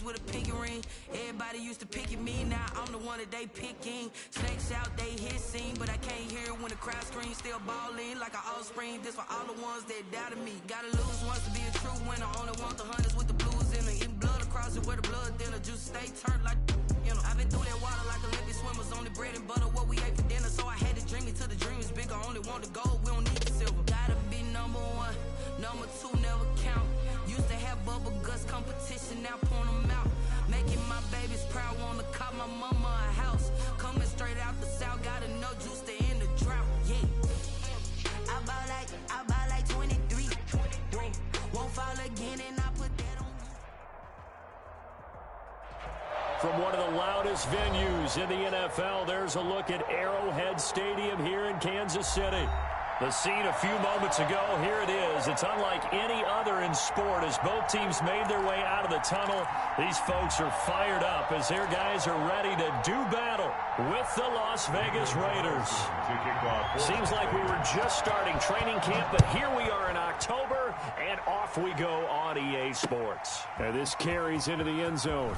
with a pinky ring. Everybody used to pick at me, now I'm the one that they picking. Snakes out, they hissing, but I can't hear it when the crowd screams. Still balling like an offspring. This for all the ones that doubted me. Gotta lose once to be a true winner. Only want the hunters with the blues in it. Eating blood across it where the blood thinner. Juice stay turned like, you know. I've been through that water like Olympic swimmers. Only bread and butter what we ate for dinner. So I had to dream it till the dream is bigger. Only want the gold, we don't need the silver. Gotta be number one, number two never count. Used to have bubble guts competition, now point them out. Making my babies proud, wanna cop my mama a house. Coming straight out the south, gotta know juice to end the drought. Yeah, I bought like 23. Whoa, won't fall again, and I put that on. From one of the loudest venues in the NFL, there's a look at Arrowhead Stadium here in Kansas City. The scene a few moments ago, here it is. It's unlike any other in sport as both teams made their way out of the tunnel. These folks are fired up as their guys are ready to do battle with the Las Vegas Raiders. Seems like we were just starting training camp, but here we are in October, and off we go on EA Sports. And this carries into the end zone.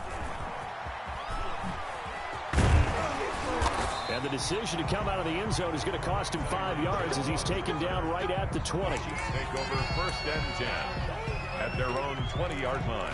And the decision to come out of the end zone is going to cost him 5 yards as he's taken down right at the 20. Take over 1st and 10 at their own 20-yard line.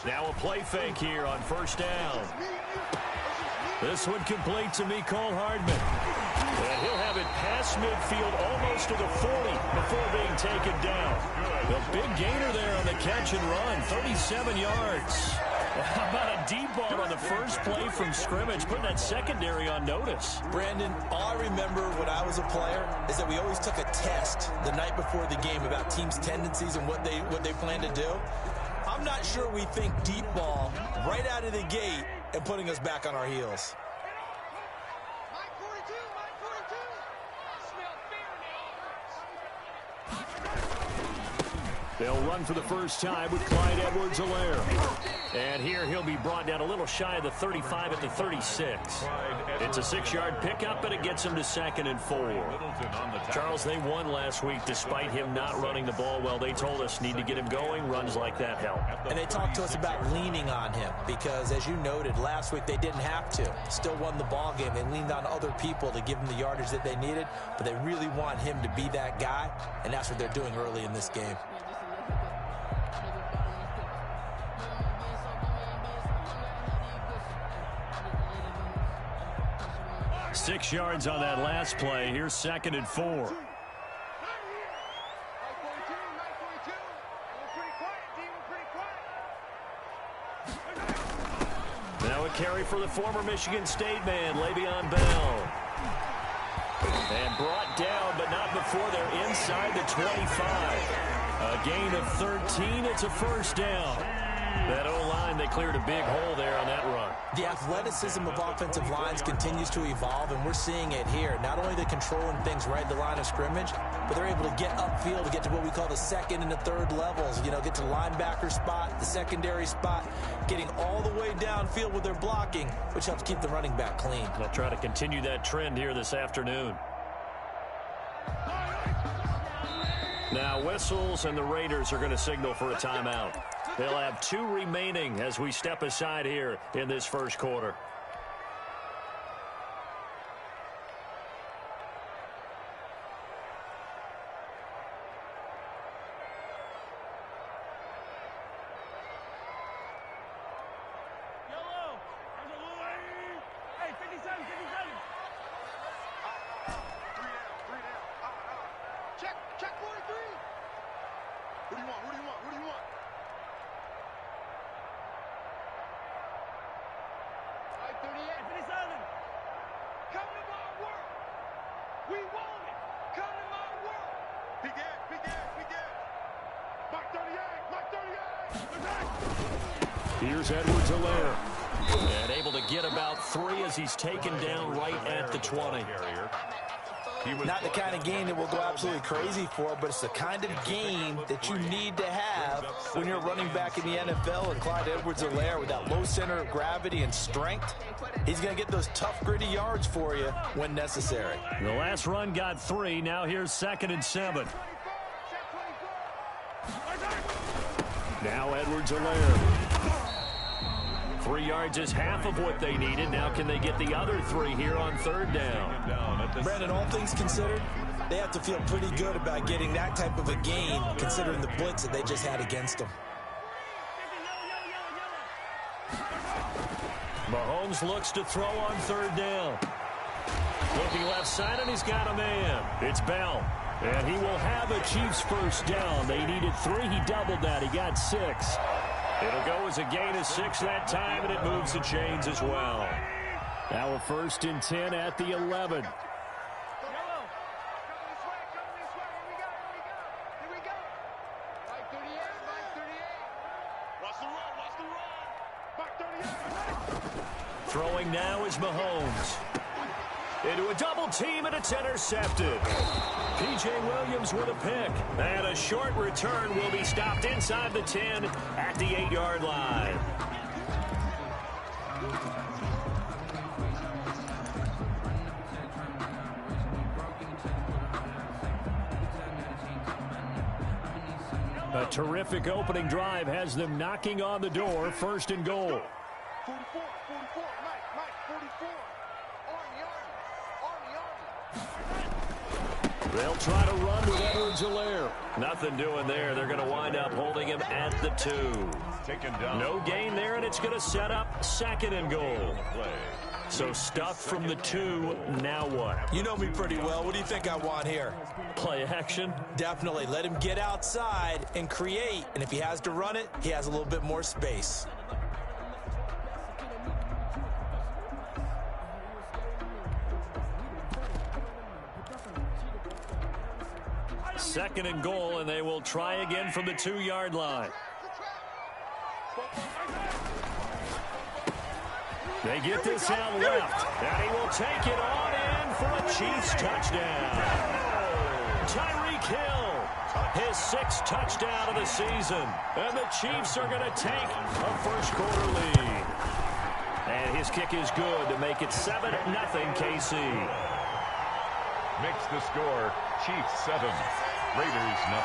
Now a play fake here on 1st down. This one complete to Mecole Hardman. And he'll have it past midfield almost to the 40 before being taken down. The big gainer there on the catch and run, 37 yards. How about a deep ball on the first play from scrimmage, putting that secondary on notice? Brandon, all I remember when I was a player is that we always took a test the night before the game about teams' tendencies and what they plan to do. I'm not sure we think deep ball right out of the gate and putting us back on our heels. They'll run for the first time with Clyde Edwards-Helaire. And here he'll be brought down a little shy of the 35 at the 36. It's a 6-yard pickup, but it gets him to 2nd and 4. Charles, they won last week despite him not running the ball well. They told us need to get him going. Runs like that help. And they talked to us about leaning on him because, as you noted, last week they didn't have to. Still won the ball game. They leaned on other people to give them the yardage that they needed, but they really want him to be that guy, and that's what they're doing early in this game. 6 yards on that last play. Here's 2nd and 4. Now a carry for the former Michigan State man, Le'Veon Bell. And brought down, but not before they're inside the 25. A gain of 13. It's a 1st down. That O-line, they cleared a big hole there on that run. The athleticism of offensive lines continues to evolve, and we're seeing it here. Not only are they controlling things right at the line of scrimmage, but they're able to get upfield to get to what we call the 2nd and the 3rd levels. You know, get to the linebacker spot, the secondary spot, getting all the way downfield with their blocking, which helps keep the running back clean. They'll try to continue that trend here this afternoon. Now whistles, and the Raiders are going to signal for a timeout. They'll have 2 remaining as we step aside here in this 1st quarter. Here's Edwards-Helaire. And able to get about 3 as he's taken down right at the 20. Not the kind of game that we'll go absolutely crazy for, but it's the kind of game that you need to have when you're running back in the NFL. And Clyde Edwards-Helaire, with that low center of gravity and strength, he's going to get those tough, gritty yards for you when necessary. The last run got 3. Now here's 2nd and 7. Now Edwards-Helaire. 3 yards is half of what they needed. Now can they get the other 3 here on 3rd down? Brandon, all things considered, they have to feel pretty good about getting that type of a gain, considering the blitz that they just had against them. Mahomes looks to throw on 3rd down. Looking left side, and he's got a man. It's Bell. And he will have a Chiefs first down. They needed 3. He doubled that. He got 6. It'll go as a gain of 6 that time, and it moves the chains as well. Now a 1st and 10 at the 11. Throwing now is Mahomes. Into a double team, and it's intercepted. P.J. Williams with a pick. And a short return will be stopped inside the 10 at the 8-yard line. A terrific opening drive has them knocking on the door. 1st and goal. 44, Mike, 44. They'll try to run with Edwards-Helaire. Nothing doing there. They're going to wind up holding him at the 2. Taken down. No gain there, and it's going to set up 2nd and goal. So stuffed from the 2. Now what? You know me pretty well. What do you think I want here? Play action? Definitely. Let him get outside and create. And if he has to run it, he has a little bit more space. 2nd and goal, and they will try again from the 2-yard line. They get this out left, and he will take it on in for a Chiefs touchdown. Tyreek Hill, his 6th touchdown of the season, and the Chiefs are going to take a first-quarter lead. And his kick is good to make it 7-0 KC. Makes the score Chiefs 7, Raiders 0.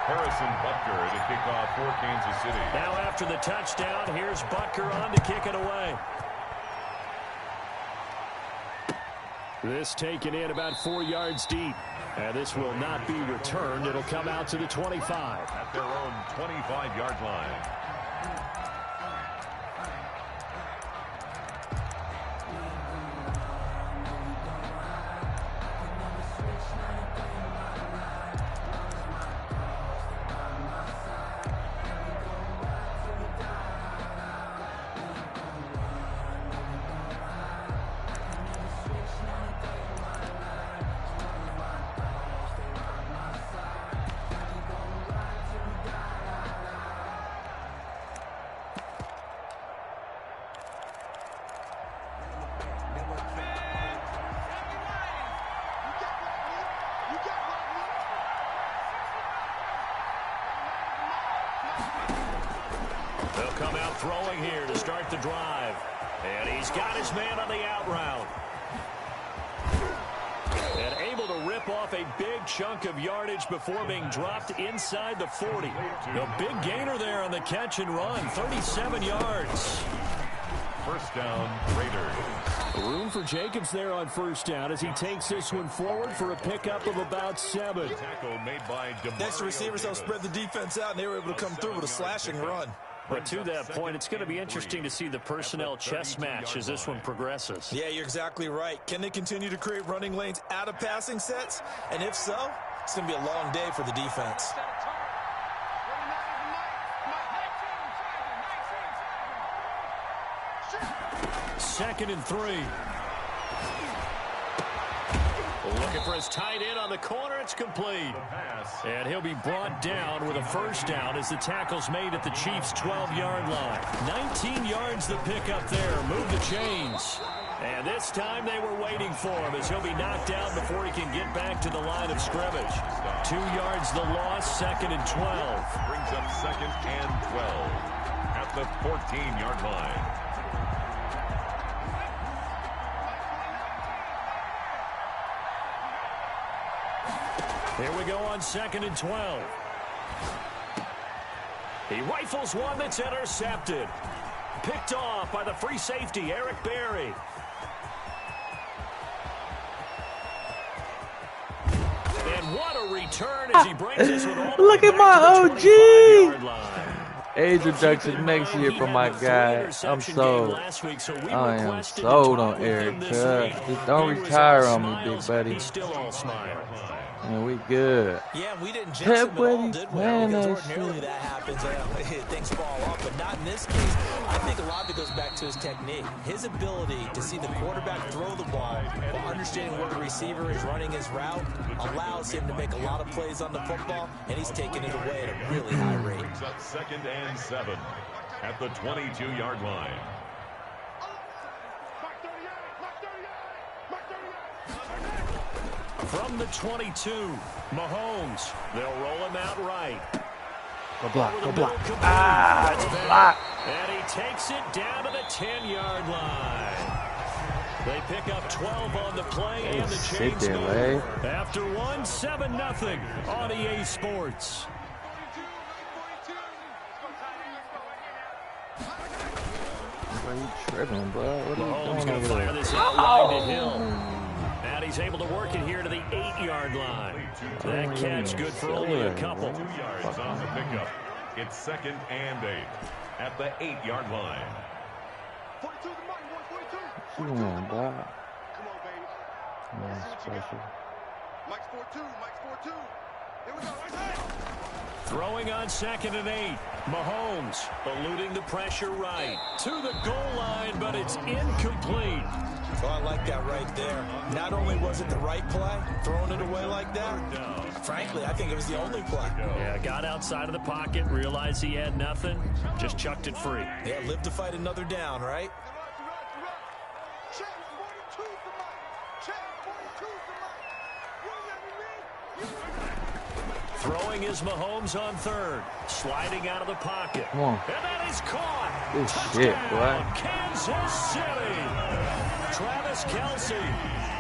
Harrison Butker to kick off for Kansas City. Now after the touchdown, here's Butker on to kick it away. This taken in about 4 yards deep. And this will not be returned. It'll come out to the 25. At their own 25-yard line. They'll come out throwing here to start the drive. And he's got his man on the out route. And able to rip off a big chunk of yardage before being dropped inside the 40. A big gainer there on the catch and run, 37 yards. First down, Raiders. Room for Jacobs there on first down as he takes this one forward for a pickup of about 7. Tackle made by DeMario Next, the receivers helped spread the defense out, and they were able to come through with a slashing run. But to that point, it's going to be interesting to see the personnel chess match as this one progresses. Yeah, you're exactly right. Can they continue to create running lanes out of passing sets? And if so, it's going to be a long day for the defense. 2nd and 3. Looking for his tight end on the corner. It's complete. And he'll be brought down with a first down as the tackle's made at the Chiefs' 12-yard line. 19 yards the pickup there. Move the chains. And this time they were waiting for him as he'll be knocked down before he can get back to the line of scrimmage. 2 yards the loss, 2nd and 12. Brings up 2nd and 12 at the 14-yard line. Here we go on 2nd and 12. He rifles one that's intercepted. Picked off by the free safety, Eric Berry. And what a return as he brings this one all the way Look at back my to the 25-yard OG. line. Age reduction next year for my guy. I'm sold. I am sold on Eric. Just don't retire on me, big buddy. He's still all smile. And we good. Yeah, we didn't jinx him at all, did we? Man, Because that ordinarily shit. that happens. Things fall off, but not in this case. I think a lot of it goes back to his technique. His ability to see the quarterback throw the ball while understanding where the receiver is running his route allows him to make a lot of plays on the football, and he's taking it away at a really high rate. Brings up 2nd and 7 at the 22-yard line. From the 22, Mahomes. They'll roll him out right. Go block, go block. That's Go back. block. And he takes it down to the 10-yard line. They pick up 12 on the play and the sit chains there, go. Larry. After 7-0 on EA Sports. Bro, you tripping, bro. What Mahomes are you going doing to over fire there? this out wide to Hill. And he's able to work it here to the 8-yard line. That catch good for only a couple. 2 yards on the pickup. It's 2nd and 8 at the 8-yard line. 42 the money, 142. Come on, bro. Come on, baby. Man, special. Mike's 4-2, Mike's 4-2. Here we go, right there. Throwing on 2nd and 8. Mahomes eluding the pressure right to the goal line, but it's incomplete. So I like that right there. Not only was it the right play, throwing it away like that, frankly, I think it was the only play. Yeah, got outside of the pocket, realized he had nothing, just chucked it free. Yeah, live to fight another down, right? Check 42 for Mike. Check 42 for Mike. You let me read. Throwing is Mahomes on 3rd, sliding out of the pocket. Come on. And that is caught. Good Touchdown, shit, boy. Kansas City. Travis Kelce,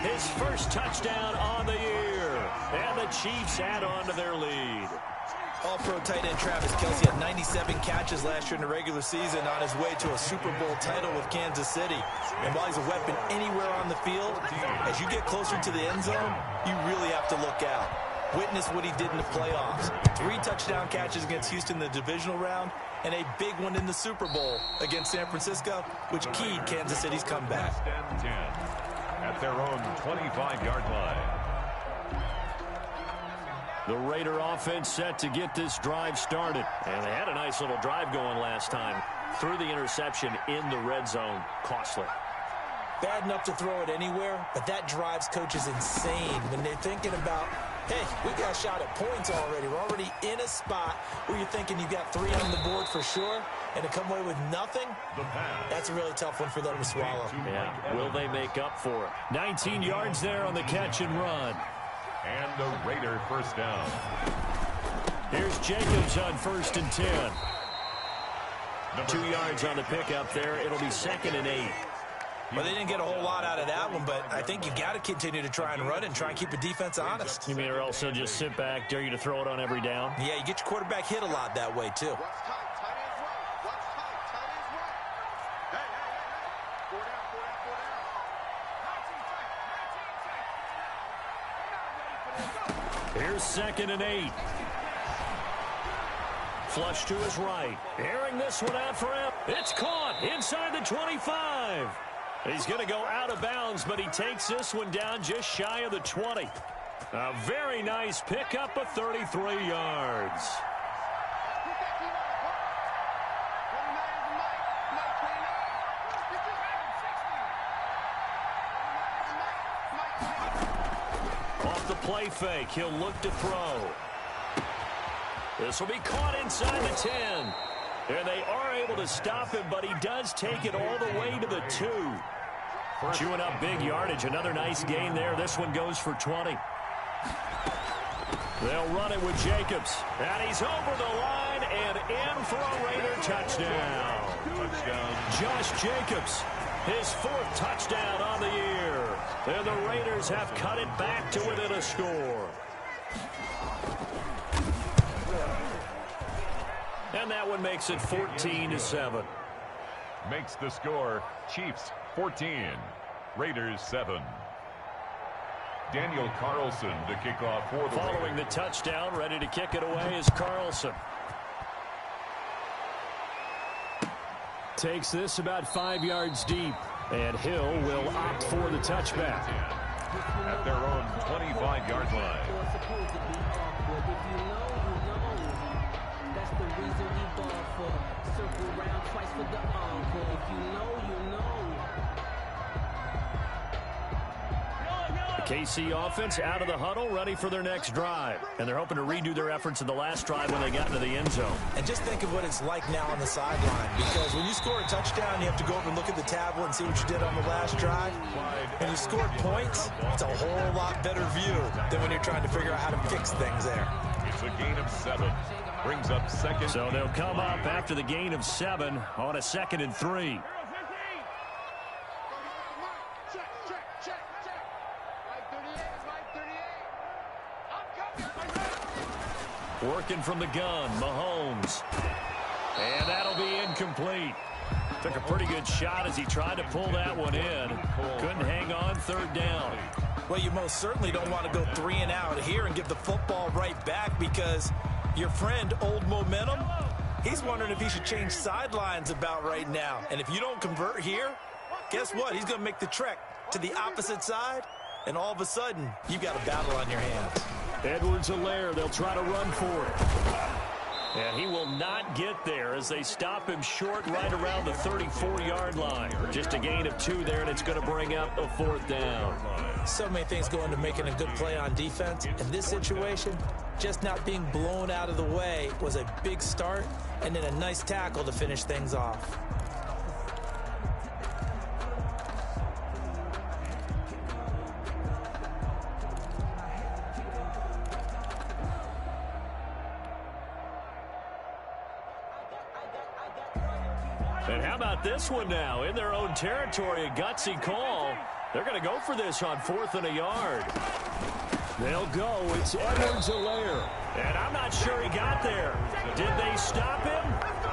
his first touchdown on the year. And the Chiefs add on to their lead. All-pro tight end Travis Kelce had 97 catches last year in the regular season on his way to a Super Bowl title with Kansas City. And while he's a weapon anywhere on the field, as you get closer to the end zone, you really have to look out. Witness what he did in the playoffs. 3 touchdown catches against Houston in the divisional round, and a big one in the Super Bowl against San Francisco, which keyed Kansas City's comeback. 1st and 10 at their own 25-yard line. The Raider offense set to get this drive started. And they had a nice little drive going last time. Threw the interception in the red zone. Costly. Bad enough to throw it anywhere, but that drives coaches insane when they're thinking about, hey, we got shot at points already. We're already in a spot where you're thinking you got 3 on the board for sure, and to come away with nothing, that's a really tough one for them to swallow. Yeah, will they make up for it? 19 yards there on the catch and run. And the Raider first down. Here's Jacobs on 1st and 10. 2 yards on the pickup there. It'll be 2nd and 8. Well, they didn't get a whole lot out of that one, but I think you got to continue to try and run and try and keep the defense honest. You mean or else they'll just sit back, dare you to throw it on every down? Yeah, you get your quarterback hit a lot that way, too. Watch tight, tight ends right. Watch tight, tight ends right. Hey, hey, hey, hey. 4 down, 4 down, 4 down. Here's 2nd and 8. Flush to his right. Airing this one out for him. It's caught inside the 25. He's going to go out of bounds, but he takes this one down just shy of the 20. A very nice pickup of 33 yards. play fake. He'll look to throw. This will be caught inside the 10. And they are able to stop him, but he does take it all the way to the 2. Chewing up big yardage. Another nice gain there. This one goes for 20. They'll run it with Jacobs. And he's over the line and in for a Raider touchdown. Josh Jacobs, his 4th touchdown on the year. And the Raiders have cut it back to within a score. And that one makes it 14-7. Makes the score Chiefs 14, Raiders 7. Daniel Carlson to kick off for the Following Raiders. the touchdown, ready to kick it away is Carlson. Takes this about 5 yards deep, and Hill will opt for the touchback. At their own 25-yard line. That's the reason we ball for. Circle round twice for the encore. If you know, you know. The KC offense out of the huddle, ready for their next drive. And they're hoping to redo their efforts in the last drive when they got into the end zone. And just think of what it's like now on the sideline, because when you score a touchdown, you have to go over and look at the tablet and see what you did on the last drive. When you scored points, it's a whole lot better view than when you're trying to figure out how to fix things there. It's a gain of 7. Brings up second. So they'll come up after the gain of 7 on a 2nd and 3. Working from the gun, Mahomes. And that'll be incomplete. Took a pretty good shot as he tried to pull that one in. Couldn't hang on 3rd down. Well, you most certainly don't want to go 3 and out here and give the football right back, because your friend, Old Momentum, he's wondering if he should change sidelines about right now. And if you don't convert here, guess what? He's going to make the trek to the opposite side, and all of a sudden, you've got a battle on your hands. Edwards-Helaire, they'll try to run for it. And he will not get there as they stop him short right around the 34-yard line. Just a gain of 2 there, and it's going to bring up a 4th down. So many things go into making a good play on defense. In this situation, just not being blown out of the way was a big start, and then a nice tackle to finish things off. And how about this one now? In their own territory, a gutsy call. They're going to go for this on 4th and a yard. They'll go. It's Edwards-Helaire. And I'm not sure he got there. Did they stop him?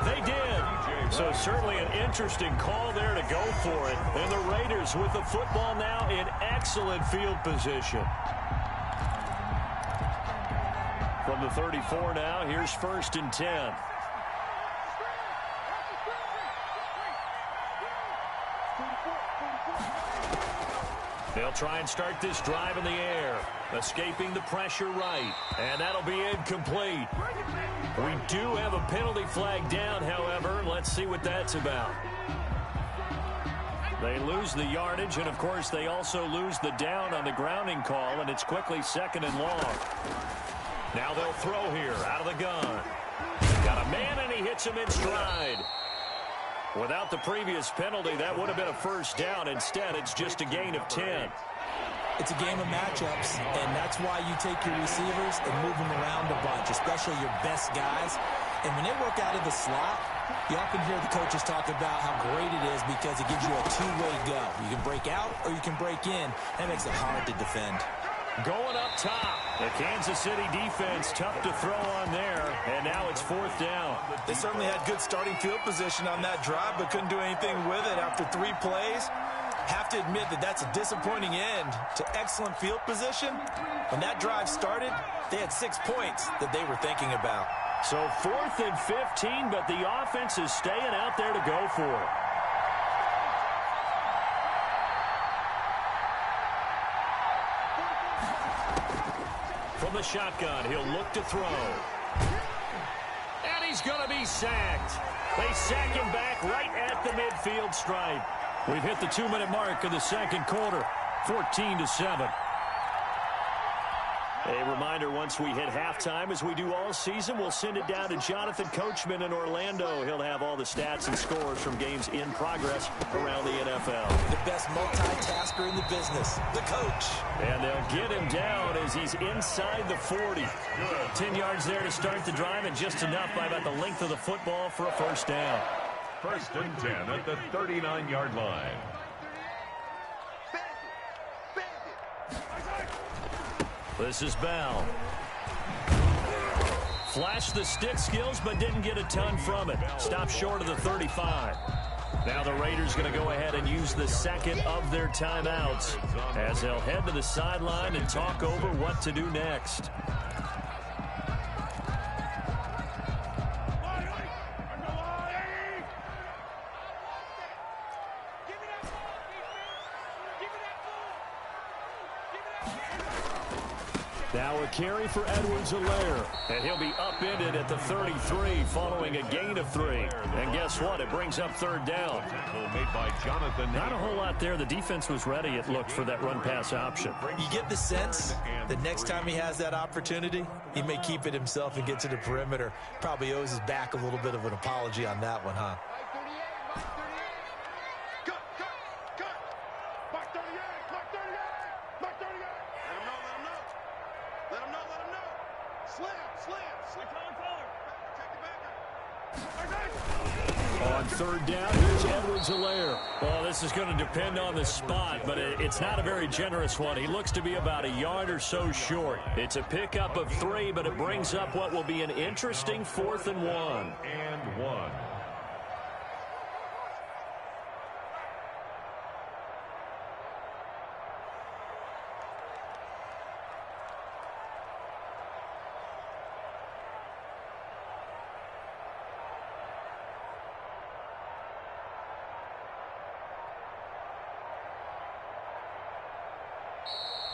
They did. So certainly an interesting call there to go for it. And the Raiders with the football now in excellent field position. From the 34 now, here's 1st and 10. They'll try and start this drive in the air. Escaping the pressure right. And that'll be incomplete. We do have a penalty flag down, however. Let's see what that's about. They lose the yardage, and, of course, they also lose the down on the grounding call, and it's quickly 2nd and long. Now they'll throw here out of the gun. Got a man, and he hits him in stride. Without the previous penalty, that would have been a 1st down. Instead, it's just a gain of 10. It's a game of matchups, and that's why you take your receivers and move them around a bunch, especially your best guys. And when they work out of the slot, you often hear the coaches talk about how great it is because it gives you a two-way go. You can break out or you can break in. That makes it hard to defend. Going up top. The Kansas City defense tough to throw on there, and now it's 4th down. They certainly had good starting field position on that drive, but couldn't do anything with it after 3 plays. Have to admit that that's a disappointing end to excellent field position. When that drive started, they had 6 points that they were thinking about. So 4th and 15, but the offense is staying out there to go for it. From the shotgun, he'll look to throw. And he's going to be sacked. They sack him back right at the midfield stripe. We've hit the 2-minute mark of the 2nd quarter, 14-7. A reminder, once we hit halftime, as we do all season, we'll send it down to Jonathan Coachman in Orlando. He'll have all the stats and scores from games in progress around the NFL. The best multitasker in the business, the coach. And they'll get him down as he's inside the 40. 10 yards there to start the drive, and just enough by about the length of the football for a first down. First and 10 at the 39-yard line. This is Bell. Flashed the stick skills, but didn't get a ton from it. Stopped short of the 35. Now the Raiders going to go ahead and use the second of their timeouts as they'll head to the sideline and talk over what to do next. Now a carry for Edwards-Helaire, and he'll be upended at the 33 following a gain of 3. And guess what? It brings up third down. Made by Jonathan. Not a whole lot there. The defense was ready, it looked, for that run-pass option. You get the sense that next time he has that opportunity, he may keep it himself and get to the perimeter. Probably owes his back a little bit of an apology on that one, huh? On third down, here's Edwards-Helaire. Well, this is going to depend on the spot, but it's not a very generous one. He looks to be about a yard or so short. It's a pickup of 3, but it brings up what will be an interesting 4th and 1. And 1.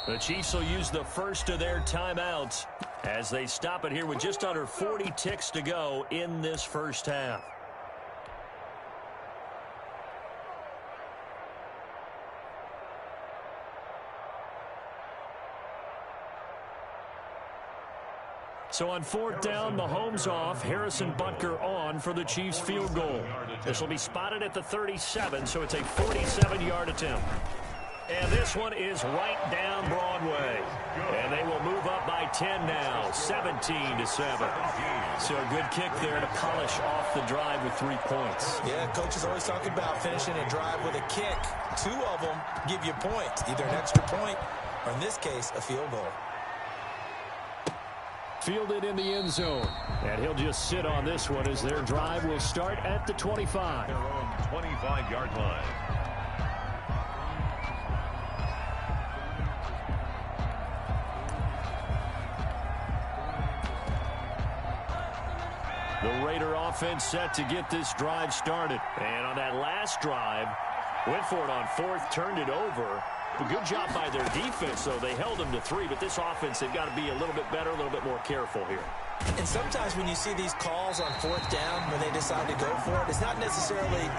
The Chiefs will use the first of their timeouts as they stop it here with just under 40 ticks to go in this first half. So on fourth down, Mahomes off, Harrison Butker on for the Chiefs field goal. This will be spotted at the 37, so it's a 47-yard attempt. And this one is right down Broadway. And they will move up by 10 now, 17-7. So a good kick there to polish off the drive with 3 points. Yeah, coach is always talking about finishing a drive with a kick. 2 of them give you points, either an extra point or, in this case, a field goal. Fielded in the end zone. And he'll just sit on this one as their drive will start at the 25. Their own 25-yard line. The Raider offense set to get this drive started. And on that last drive, went for it on 4th, turned it over. A good job by their defense, though. They held them to 3, but this offense, they've got to be a little bit better, a little bit more careful here. And sometimes when you see these calls on 4th down, when they decide to go for it, it's not necessarily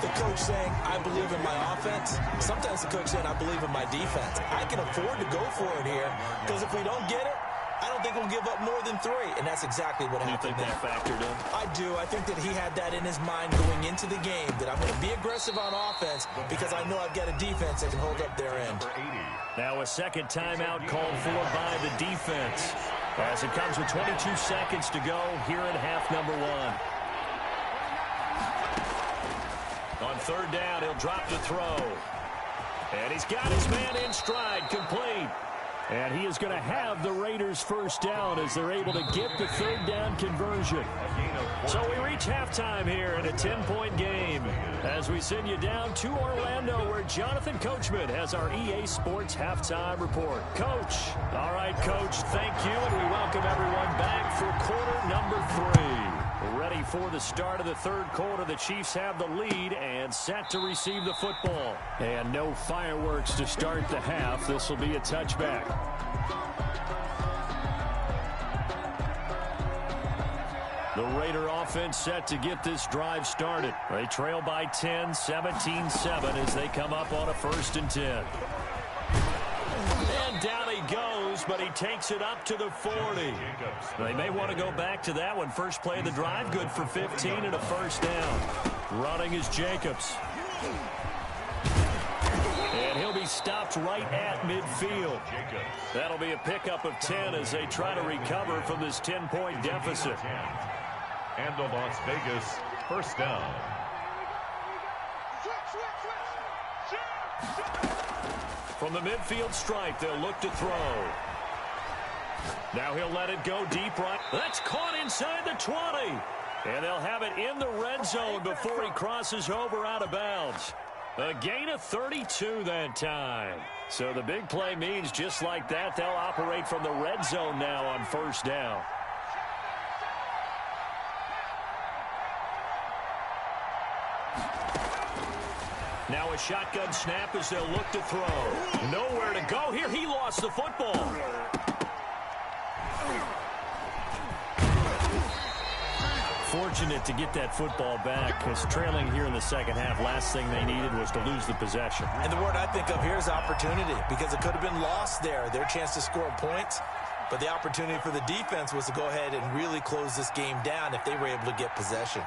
the coach saying, I believe in my offense. Sometimes the coach saying, I believe in my defense. I can afford to go for it here, because if we don't get it, I don't think we'll give up more than 3, and that's exactly what happened. You think that factored in? I do. I think that he had that in his mind going into the game, that I'm going to be aggressive on offense because I know I've got a defense that can hold up their end. Now a second timeout called for by the defense as it comes with 22 seconds to go here in half number 1. On third down, he'll drop the throw. And he's got his man in stride, complete. And he is going to have the Raiders first down as they're able to get the third down conversion. So we reach halftime here in a 10-point game as we send you down to Orlando where Jonathan Coachman has our EA Sports halftime report. Coach. All right, Coach, thank you, and we welcome everyone back for quarter number 3. Ready for the start of the third quarter. The Chiefs have the lead and set to receive the football. And no fireworks to start the half. This will be a touchback. The Raider offense set to get this drive started. They trail by 10, 17-7 as they come up on a 1st and 10. And down he goes goes, but he takes it up to the 40. They may want to go back to that one. First play of the drive, good for 15 and a first down. Running is Jacobs. And he'll be stopped right at midfield. That'll be a pickup of 10 as they try to recover from this 10-point deficit. And the Las Vegas first down. From the midfield stripe, they'll look to throw. Now he'll let it go deep right. That's caught inside the 20. And they'll have it in the red zone before he crosses over out of bounds. A gain of 32 that time. So the big play means just like that, they'll operate from the red zone now on first down. Now a shotgun snap as they'll look to throw. Nowhere to go here. He lost the football. Fortunate to get that football back, because trailing here in the second half, last thing they needed was to lose the possession. And the word I think of here is opportunity, because it could have been lost there, their chance to score points. But the opportunity for the defense was to go ahead and really close this game down if they were able to get possession.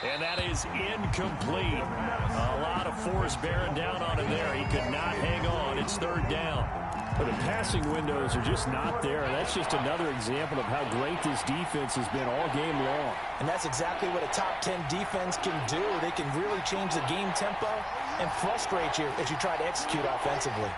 And that is incomplete. A lot of force bearing down on him there. He could not hang on. It's third down. But the passing windows are just not there. That's just another example of how great this defense has been all game long. And that's exactly what a top 10 defense can do. They can really change the game tempo and frustrate you as you try to execute offensively.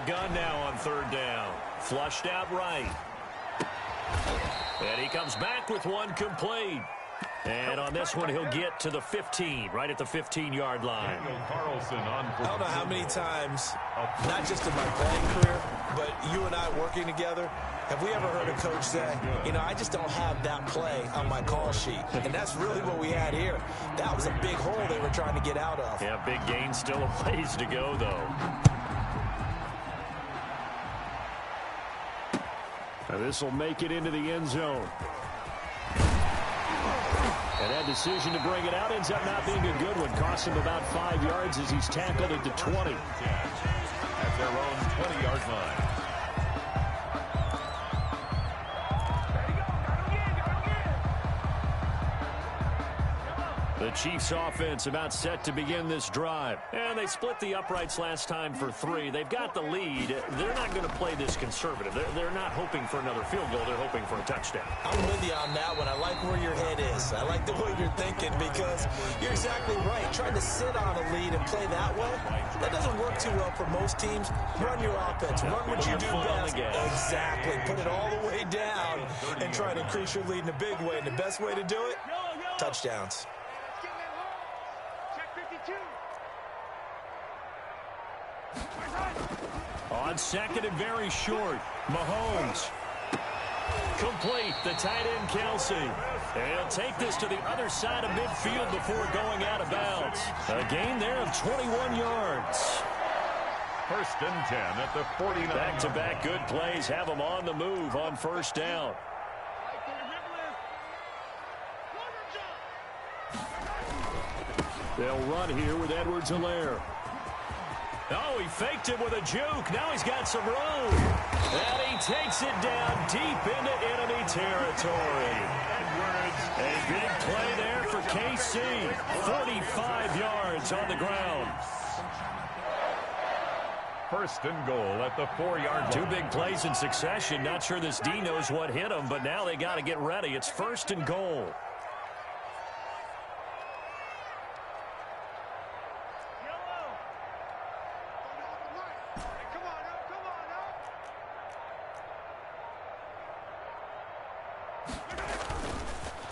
Gun now on third down. Flushed out right. And he comes back with one complete. And on this one, he'll get to the 15, right at the 15-yard line. Carlson on. I don't know how many times, not just in my playing career, but you and I working together, have we ever heard a coach say, you know, I just don't have that play on my call sheet. And that's really what we had here. That was a big hole they were trying to get out of. Yeah, big gain, still a ways to go, though. Now this will make it into the end zone. And that decision to bring it out ends up not being a good one. Costs him about 5 yards as he's tackled at the 20. At their own 20-yard line. The Chiefs offense about set to begin this drive. And they split the uprights last time for 3. They've got the lead. They're not going to play this conservative. They're not hoping for another field goal. They're hoping for a touchdown. I'm with you on that one. I like where your head is. I like the way you're thinking, because you're exactly right. Trying to sit on a lead and play that way, that doesn't work too well for most teams. Run your offense. Run what you do best. Exactly. Put it all the way down and try to increase your lead in a big way. And the best way to do it, touchdowns. On second and very short, Mahomes. Complete, the tight end Kelsey. They'll take this to the other side of midfield before going out of bounds. A gain there of 21 yards. First and 10 at the 49. Back-to-back good plays have them on the move on first down. They'll run here with Edwards-Helaire. Oh, he faked it with a juke. Now he's got some room. And he takes it down deep into enemy territory. A big play there for KC. 45 yards on the ground. First and goal at the 4-yard line. 2 big plays in succession. Not sure this D knows what hit him, but now they got to get ready. It's first and goal.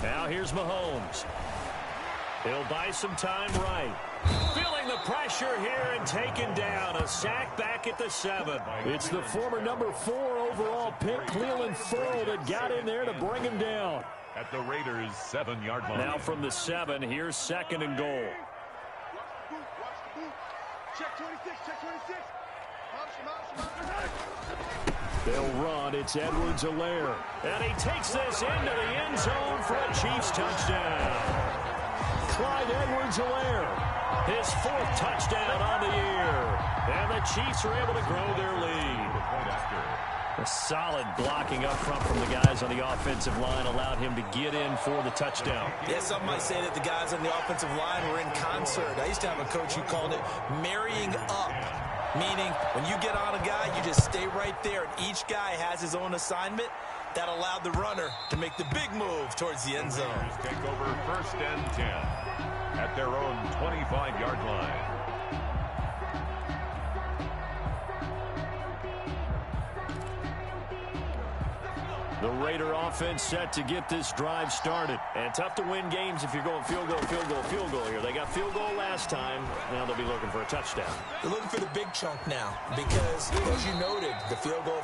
Now here's Mahomes. He'll buy some time right. Feeling the pressure here and taken down. A sack back at the 7. It's the former number 4 overall pick, Clelin Ferrell, that got in there to bring him down. At the Raiders' 7-yard line. Now from the 7, here's second and goal. Check 26, check 26. Motion. They'll run. It's Edwards-Helaire. And he takes this into the end zone for a Chiefs touchdown. Clyde Edwards-Helaire, his 4th touchdown on the year. And the Chiefs are able to grow their lead. A solid blocking up front from the guys on the offensive line allowed him to get in for the touchdown. Yeah, some might say that the guys on the offensive line were in concert. I used to have a coach who called it marrying up, meaning when you get on a guy, you just stay right there, and each guy has his own assignment. That allowed the runner to make the big move towards the end zone. Take over 1st and 10 at their own 25-yard line. The Raider offense set to get this drive started. And tough to win games if you're going field goal, field goal, field goal here. They got field goal last time. Now they'll be looking for a touchdown. They're looking for the big chunk now because, as you noted, the field goal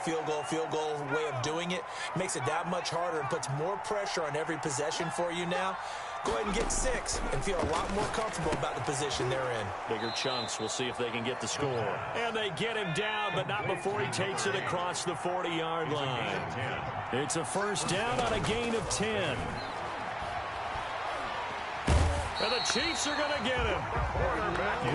way of doing it makes it that much harder and puts more pressure on every possession for you now. Go ahead and get 6 and feel a lot more comfortable about the position they're in. Bigger chunks. We'll see if they can get the score. And they get him down, but not before he takes it across the 40-yard line. It's a 1st down on a gain of 10. And the Chiefs are going to get him.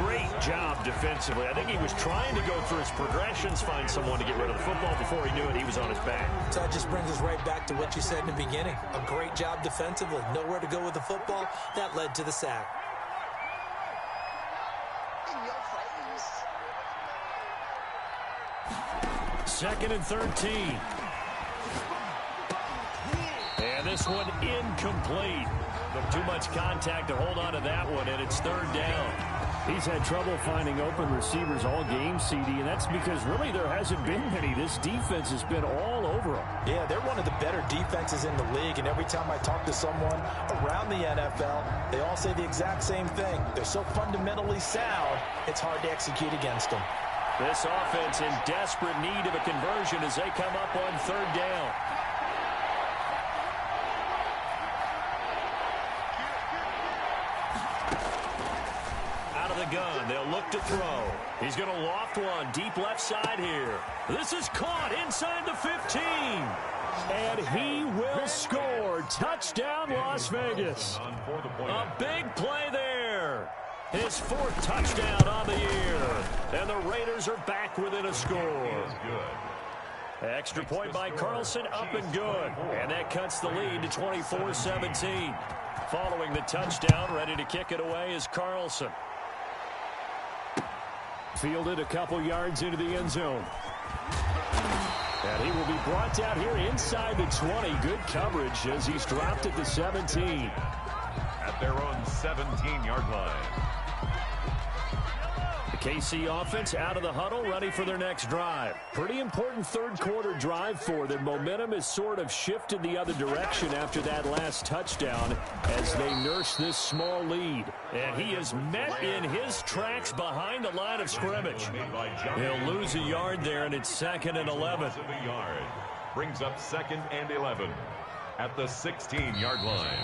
Great job defensively. I think he was trying to go through his progressions, find someone to get rid of the football. Before he knew it, he was on his back. So that just brings us right back to what you said in the beginning. A great job defensively. Nowhere to go with the football. That led to the sack. Second and 13. And this one incomplete. Too much contact to hold on to that one, and it's 3rd down. He's had trouble finding open receivers all game, CD, and that's because really there hasn't been many. This defense has been all over him. Yeah, they're one of the better defenses in the league, and every time I talk to someone around the NFL, they all say the exact same thing. They're so fundamentally sound, it's hard to execute against them. This offense in desperate need of a conversion as they come up on 3rd down. Gun. They'll look to throw. He's going to loft one deep left side here. This is caught inside the 15. And he will score. Touchdown, Las Vegas. A big play there. His 4th touchdown on the year. And the Raiders are back within a score. Extra point by Carlson, up and good. And that cuts the lead to 24-17. Following the touchdown, ready to kick it away is Carlson. Fielded a couple yards into the end zone. And he will be brought down here inside the 20. Good coverage as he's dropped at the 17. At their own 17-yard line. The KC offense out of the huddle, ready for their next drive. Pretty important 3rd quarter drive for them. Momentum has sort of shifted the other direction after that last touchdown as they nurse this small lead. And he is met in his tracks behind the line of scrimmage. He'll lose a yard there, and it's 2nd and 11. Brings up 2nd and 11 at the 16-yard line.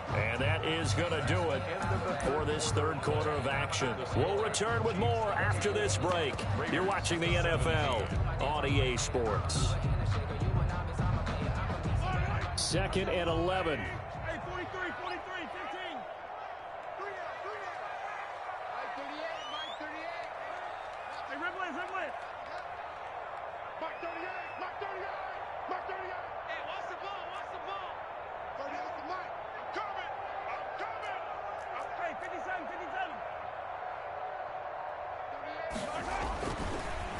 And that is going to do it for this 3rd quarter of action. We'll return with more after this break. You're watching the NFL on EA Sports. 2nd and 11. Hey, 43, 15. Mike 38. Hey, Ridley. Mike 38. Hey, watch the ball. 38 for Mike. I'm coming. Hey, 57.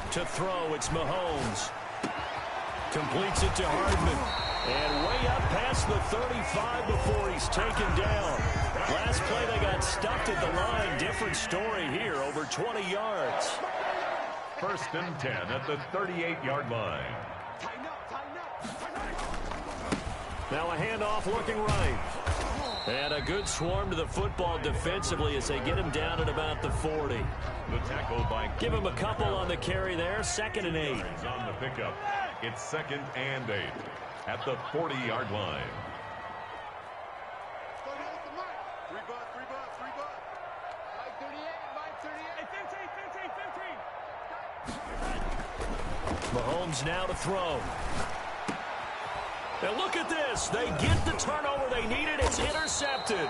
To throw, it's Mahomes. Completes it to Hardman. And way up past the 35 before he's taken down. Last play they got stuffed at the line. Different story here, over 20 yards. 1st and 10 at the 38-yard line. Now a handoff looking right. And a good swarm to the football defensively as they get him down at about the 40. The tackle by... Give him a couple on the carry there. 2nd and 8. On the pickup. It's 2nd and 8 at the 40-yard line. 38 for Mike. 3 bucks. Mike 38. Hey, 15. Mahomes now to throw. And look at this. They get the turnover they needed. It's intercepted.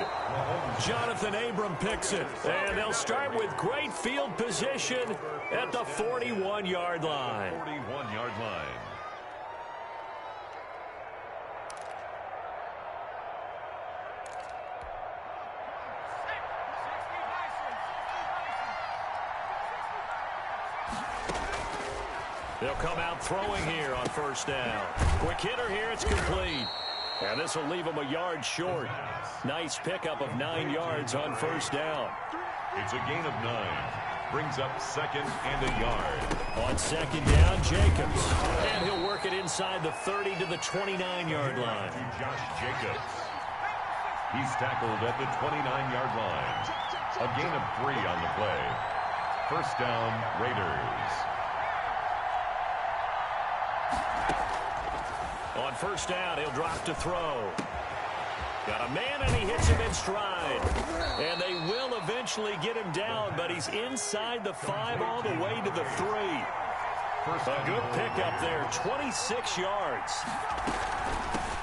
Jonathan Abram picks it. And they'll start with great field position at the 41-yard line. 41-yard line. They'll come out throwing here on first down. Quick hitter here, it's complete. And this will leave them a yard short. Nice pickup of 9 yards on first down. It's a gain of 9. Brings up second and a yard. On second down, Jacobs. And he'll work it inside the 30 to the 29-yard line. To Josh Jacobs. He's tackled at the 29-yard line. A gain of 3 on the play. First down, Raiders. On first down, he'll drop to throw. Got a man, and he hits him in stride. And they will eventually get him down, but he's inside the 5 all the way to the 3. A good pickup there, 26 yards.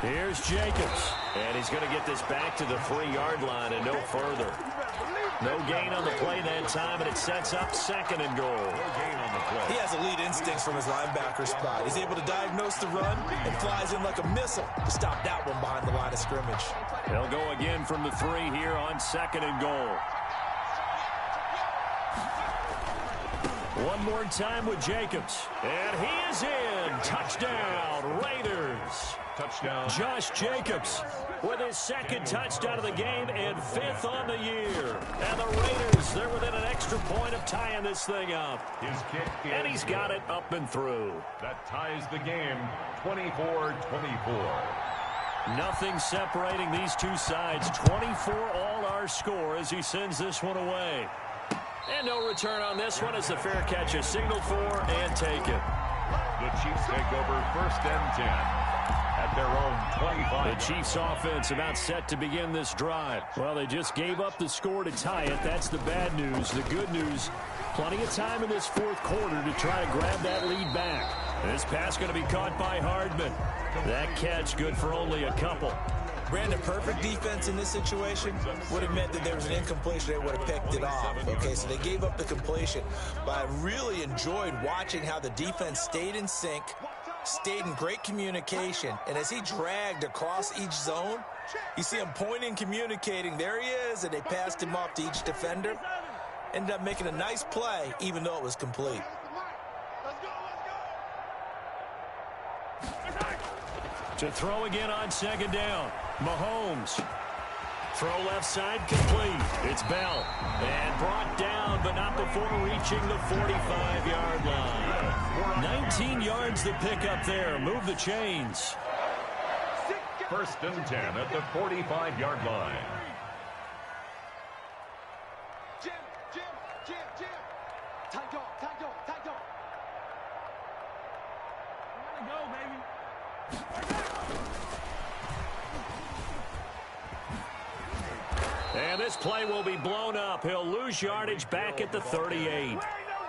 Here's Jacobs. And he's going to get this back to the 3-yard line and no further. No gain on the play that time, and it sets up second and goal. No gain on the play. He has elite instincts from his linebacker spot. He's able to diagnose the run and flies in like a missile to stop that one behind the line of scrimmage. They'll go again from the 3 here on second and goal. One more time with Jacobs. And he is in. Touchdown, Raiders. Touchdown. Josh Jacobs with his second touchdown of the game and 5th on the year. And the Raiders, they're within an extra point of tying this thing up. His kick is And he's got it up and through. That ties the game, 24-24. Nothing separating these two sides. 24 all our score as he sends this one away. And no return on this one as the fair catch is signaled for and taken. The Chiefs take over first and 10 at their own 25. The Chiefs offense about set to begin this drive. Well, they just gave up the score to tie it. That's the bad news. The good news, plenty of time in this fourth quarter to try to grab that lead back. This pass going to be caught by Hardman. That catch good for only a couple. Brandon, perfect defense in this situation would have meant that there was an incompletion. They would have picked it off. Okay, so they gave up the completion. But I really enjoyed watching how the defense stayed in sync, stayed in great communication. And as he dragged across each zone, you see him pointing, communicating. There he is, and they passed him off to each defender. Ended up making a nice play, even though it was complete. To throw again on second down. Mahomes. Throw left side complete. It's Bell. And brought down, but not before reaching the 45-yard line. 19 yards the pickup there. Move the chains. First and 10 at the 45-yard line. Jim. Tight go. Gotta go, baby. And this play will be blown up. He'll lose yardage back at the 38.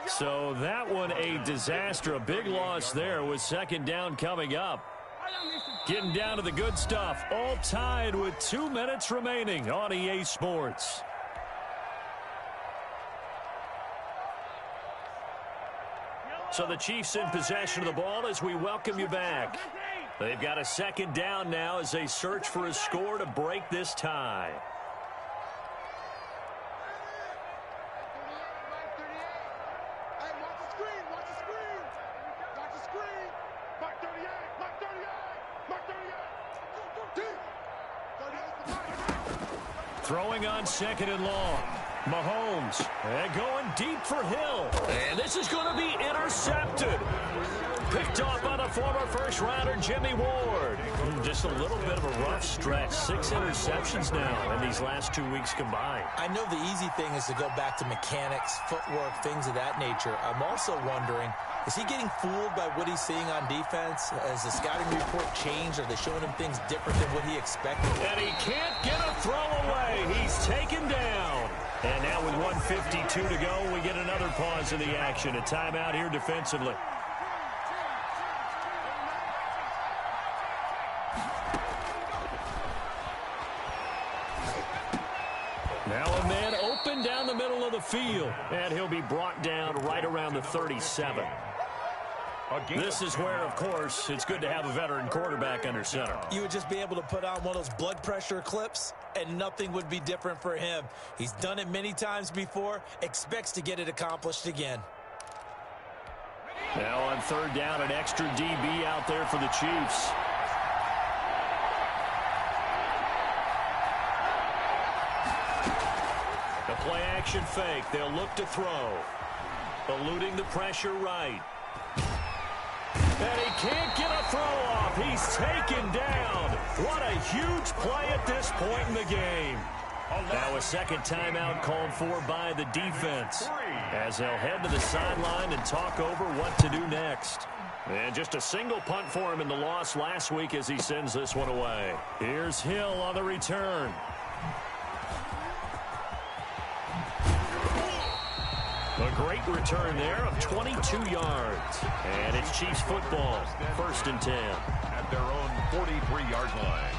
So that one a disaster. A big loss there with second down coming up. Getting down to the good stuff. All tied with 2 minutes remaining on EA Sports. So the Chiefs in possession of the ball as we welcome you back. They've got a second down now as they search for a score to break this tie. Throwing on second and long. Mahomes. And going deep for Hill. And this is going to be intercepted. Picked off by the former first-rounder Jimmy Ward. Just a little bit of a rough stretch. 6 interceptions now in these last 2 weeks combined. I know the easy thing is to go back to mechanics, footwork, things of that nature. I'm also wondering, is he getting fooled by what he's seeing on defense? Has the scouting report changed? Are they showing him things different than what he expected? And he can't get a throw away. He's taken down. And now with 1:52 to go, we get another pause in the action. A timeout here defensively. Now a man open down the middle of the field. And he'll be brought down right around the 37. This is where, of course, it's good to have a veteran quarterback under center. You would just be able to put on one of those blood pressure clips, and nothing would be different for him. He's done it many times before, expects to get it accomplished again. Now on third down, an extra DB out there for the Chiefs. The play-action fake. They'll look to throw. Eluding the pressure right. And he can't get a throw off. He's taken down. What a huge play at this point in the game. Now a second timeout called for by the defense, as they'll head to the sideline and talk over what to do next. And just a single punt for him in the loss last week as he sends this one away. Here's Hill on the return. A great return there of 22 yards. And it's Chiefs football, 1st and 10. At their own 43-yard line.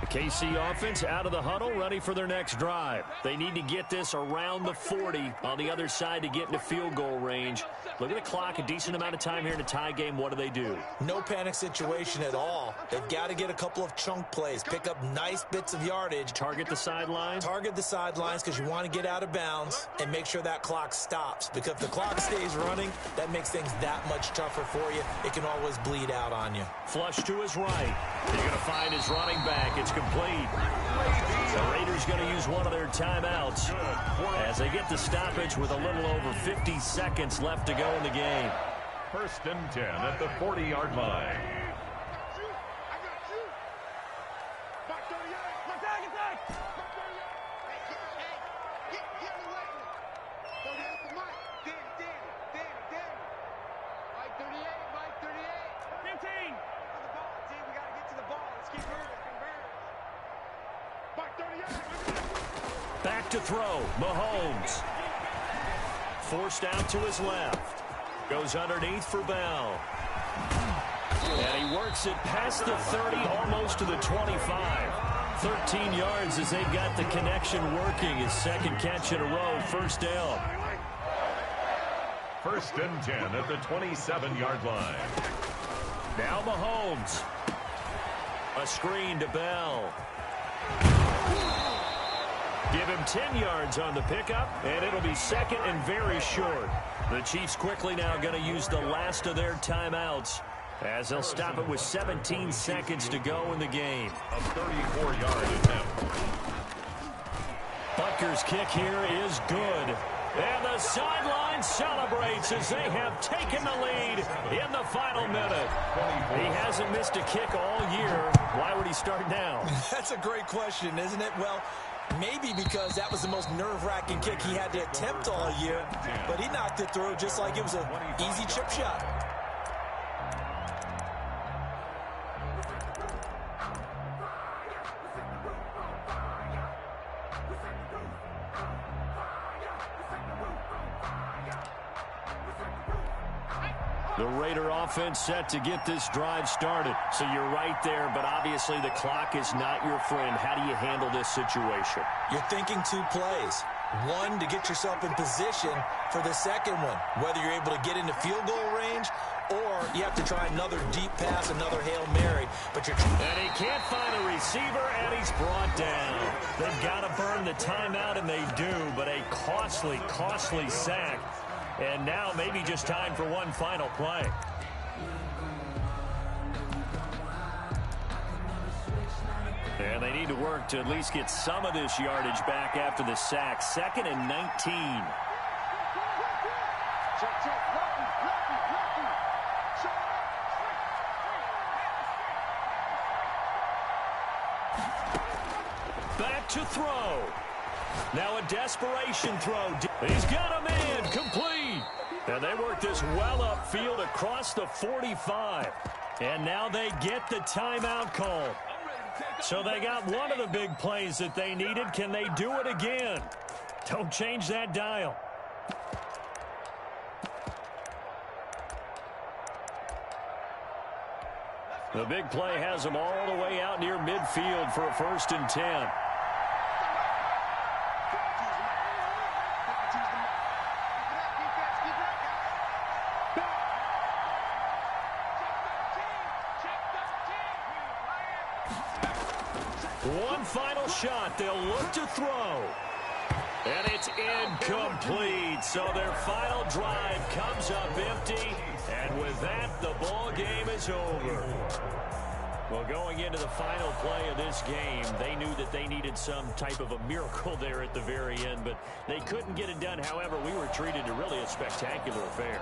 The KC offense out of the huddle, ready for their next drive. They need to get this around the 40 on the other side to get into field goal range. Look at the clock, a decent amount of time here in a tie game. What do? No panic situation at all. They've got to get a couple of chunk plays, pick up nice bits of yardage. Target the sidelines? Target the sidelines because you want to get out of bounds and make sure that clock stops. Because if the clock stays running, that makes things that much tougher for you. It can always bleed out on you. Flush to his right. They're going to find his running back. It's complete. The Raiders going to use one of their timeouts as they get the stoppage with a little over 50 seconds left to go in the game. 1st and 10 at the 40-yard line. Back to throw, Mahomes. Forced out to his left. Goes underneath for Bell. And he works it past the 30, almost to the 25. 13 yards as they've got the connection working. His second catch in a row, 1st down. 1st and 10 at the 27-yard line. Now Mahomes. A screen to Bell. Give him 10 yards on the pickup, and it'll be second and very short. The Chiefs quickly now going to use the last of their timeouts as they'll stop it with 17 seconds to go in the game. A 34-yard attempt. Butker's kick here is good. And the sideline celebrates as they have taken the lead in the final minute. He hasn't missed a kick all year. Why would he start now? That's a great question, isn't it? Well, maybe because that was the most nerve-wracking kick he had to attempt all year, but he knocked it through just like it was an easy chip shot. The Raider offense set to get this drive started. So you're right there, but obviously the clock is not your friend. How do you handle this situation? You're thinking 2 plays. One, to get yourself in position for the second one, whether you're able to get into field goal range or you have to try another deep pass, another Hail Mary. And he can't find a receiver, and he's brought down. They've got to burn the timeout, and they do, but a costly, costly sack. And now maybe just time for one final play. And they need to work to at least get some of this yardage back after the sack. 2nd and 19. Back to throw. Now a desperation throw. He's got a man. Complete. And they work this well upfield across the 45. And now they get the timeout called. So they got one of the big plays that they needed. Can they do it again? Don't change that dial. The big play has them all the way out near midfield for a 1st and 10. One final shot. They'll look to throw. And it's incomplete. So their final drive comes up empty. And with that, the ball game is over. Well, going into the final play of this game, they knew that they needed some type of a miracle there at the very end, but they couldn't get it done. However, we were treated to really a spectacular affair.